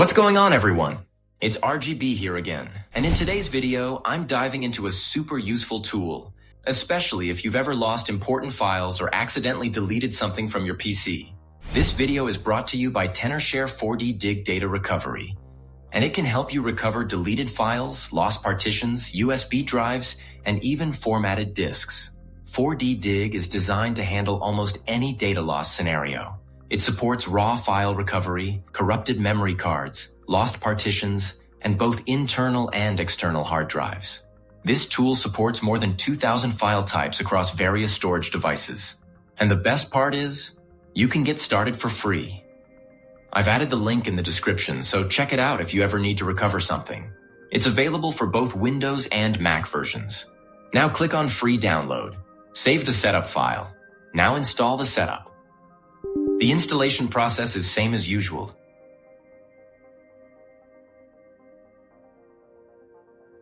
What's going on, everyone? It's RGB here again, and in today's video, I'm diving into a super useful tool, especially if you've ever lost important files or accidentally deleted something from your PC. This video is brought to you by Tenorshare 4DDiG Data Recovery, and it can help you recover deleted files, lost partitions, USB drives, and even formatted disks. 4DDiG is designed to handle almost any data loss scenario. It supports raw file recovery, corrupted memory cards, lost partitions, and both internal and external hard drives. This tool supports more than 2,000 file types across various storage devices. And the best part is, you can get started for free. I've added the link in the description, so check it out if you ever need to recover something. It's available for both Windows and Mac versions. Now click on Free Download. Save the setup file. Now install the setup. The installation process is same as usual.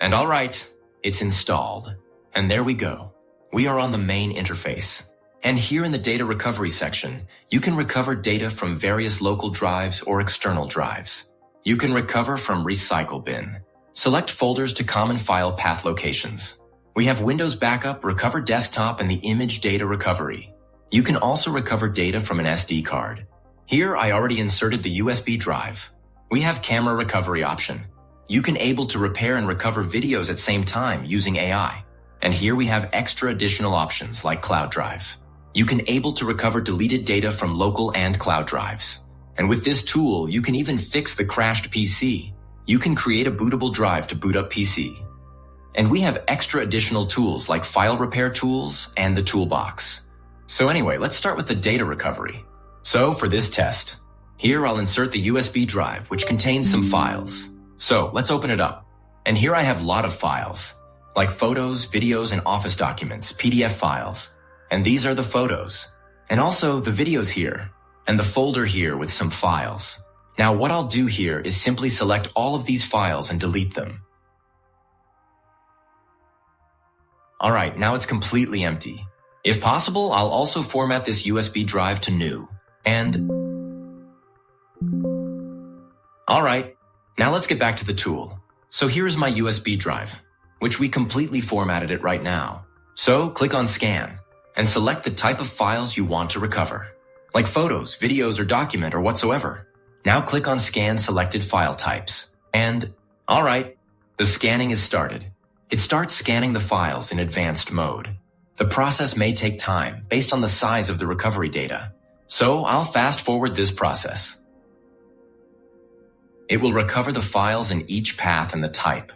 And all right, it's installed. And there we go. We are on the main interface. And here in the data recovery section, you can recover data from various local drives or external drives. You can recover from Recycle Bin. Select folders to common file path locations. We have Windows Backup, Recover Desktop, and the Image Data Recovery. You can also recover data from an SD card. Here, I already inserted the USB drive. We have Camera Recovery option. You can able to repair and recover videos at same time using AI. And here we have extra additional options like Cloud Drive. You can able to recover deleted data from local and cloud drives. And with this tool, you can even fix the crashed PC. You can create a bootable drive to boot up PC. And we have extra additional tools like file repair tools and the toolbox. So anyway, let's start with the data recovery. So for this test, here I'll insert the USB drive, which contains some files. So let's open it up. And here I have a lot of files, like photos, videos, and Office documents, PDF files. And these are the photos. And also the videos here, and the folder here with some files. Now what I'll do here is simply select all of these files and delete them. All right, now it's completely empty. If possible, I'll also format this USB drive to new. And all right, now let's get back to the tool. So here's my USB drive, which we completely formatted it right now. So click on Scan and select the type of files you want to recover, like photos, videos, or document, or whatsoever. Now click on Scan selected file types. And all right, the scanning is started. It starts scanning the files in advanced mode. The process may take time based on the size of the recovery data. So I'll fast forward this process. It will recover the files in each path and the type.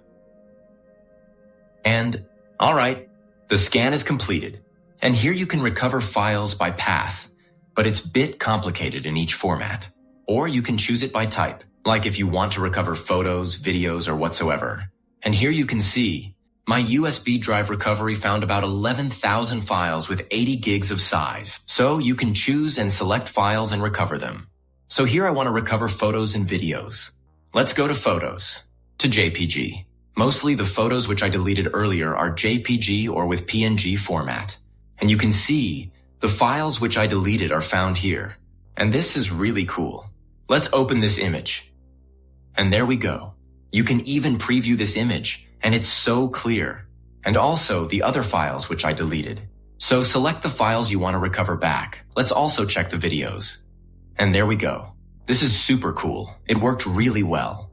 And all right, the scan is completed. And here you can recover files by path, but it's a bit complicated in each format. Or you can choose it by type, like if you want to recover photos, videos, or whatsoever. And here you can see my USB drive recovery found about 11,000 files with 80 gigs of size. So you can choose and select files and recover them. So here I want to recover photos and videos. Let's go to Photos, to JPG. Mostly the photos which I deleted earlier are JPG or with PNG format. And you can see the files which I deleted are found here. And this is really cool. Let's open this image. And there we go. You can even preview this image. And it's so clear. And also the other files which I deleted. So select the files you want to recover back. Let's also check the videos. And there we go. This is super cool. It worked really well.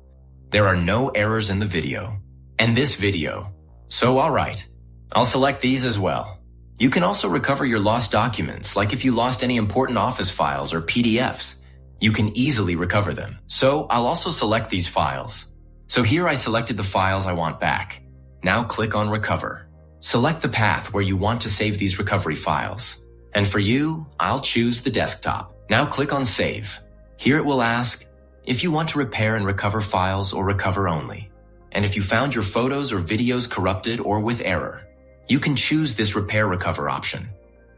There are no errors in the video. And this video. So all right, I'll select these as well. You can also recover your lost documents, like if you lost any important Office files or PDFs. You can easily recover them. So I'll also select these files. So here I selected the files I want back. Now click on Recover. Select the path where you want to save these recovery files. And for you, I'll choose the desktop. Now click on Save. Here it will ask if you want to repair and recover files or recover only. And if you found your photos or videos corrupted or with error, you can choose this Repair Recover option.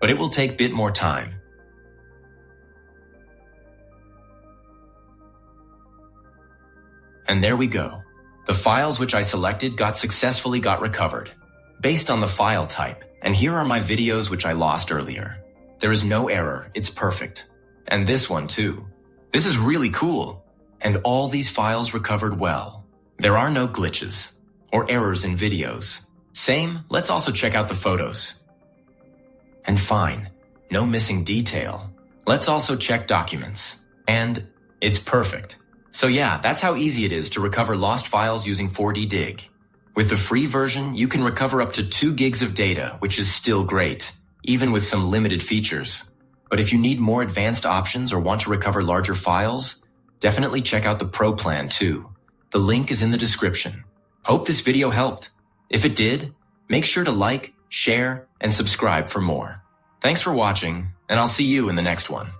But it will take a bit more time. And there we go. The files which I selected successfully got recovered, based on the file type. And here are my videos which I lost earlier. There is no error, it's perfect. And this one too. This is really cool. And all these files recovered well. There are no glitches or errors in videos. Same, let's also check out the photos. And fine, no missing detail. Let's also check documents. And it's perfect. So yeah, that's how easy it is to recover lost files using 4DDiG. With the free version, you can recover up to 2 gigs of data, which is still great, even with some limited features. But if you need more advanced options or want to recover larger files, definitely check out the Pro plan too. The link is in the description. Hope this video helped. If it did, make sure to like, share, and subscribe for more. Thanks for watching, and I'll see you in the next one.